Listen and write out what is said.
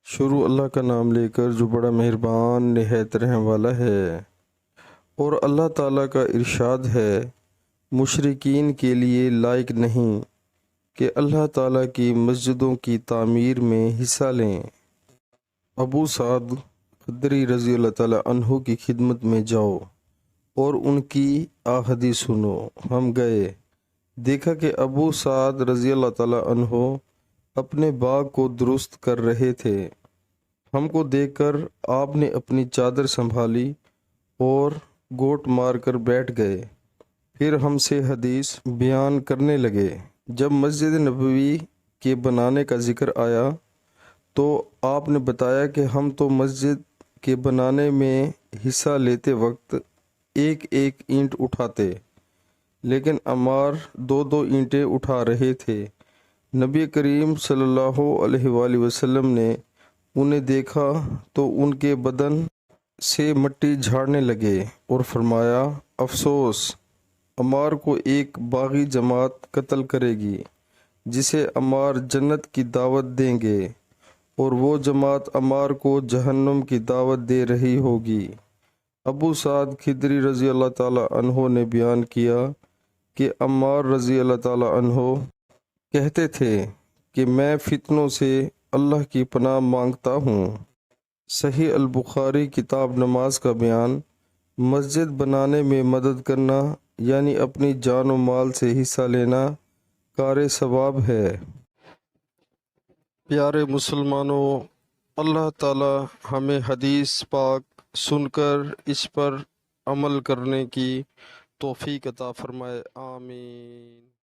شروع اللہ کا نام لے کر جو بڑا مہربان نہایت رحم والا ہے۔ اور اللہ تعالیٰ کا ارشاد ہے، مشرکین کے لیے لائق نہیں کہ اللہ تعالیٰ کی مسجدوں کی تعمیر میں حصہ لیں۔ ابو سعد خدری رضی اللہ تعالیٰ عنہ کی خدمت میں جاؤ اور ان کی آہدی سنو۔ ہم گئے، دیکھا کہ ابو سعد رضی اللہ تعالیٰ عنہ اپنے باغ کو درست کر رہے تھے۔ ہم کو دیکھ کر آپ نے اپنی چادر سنبھالی اور گوٹ مار کر بیٹھ گئے، پھر ہم سے حدیث بیان کرنے لگے۔ جب مسجد نبوی کے بنانے کا ذکر آیا تو آپ نے بتایا کہ ہم تو مسجد کے بنانے میں حصہ لیتے وقت ایک ایک اینٹ اٹھاتے، لیکن عمار دو دو اینٹیں اٹھا رہے تھے۔ نبی کریم صلی اللہ علیہ وآلہ وسلم نے انہیں دیکھا تو ان کے بدن سے مٹی جھاڑنے لگے اور فرمایا، افسوس، عمار کو ایک باغی جماعت قتل کرے گی جسے عمار جنت کی دعوت دیں گے، اور وہ جماعت عمار کو جہنم کی دعوت دے رہی ہوگی۔ ابو سعد خدری رضی اللہ تعالیٰ عنہ نے بیان کیا کہ عمار رضی اللہ تعالیٰ عنہ کہتے تھے کہ میں فتنوں سے اللہ کی پناہ مانگتا ہوں۔ صحیح البخاری کتاب نماز کا بیان۔ مسجد بنانے میں مدد کرنا یعنی اپنی جان و مال سے حصہ لینا کار ثواب ہے۔ پیارے مسلمانوں، اللہ تعالی ہمیں حدیث پاک سن کر اس پر عمل کرنے کی توفیق عطا فرمائے، آمین۔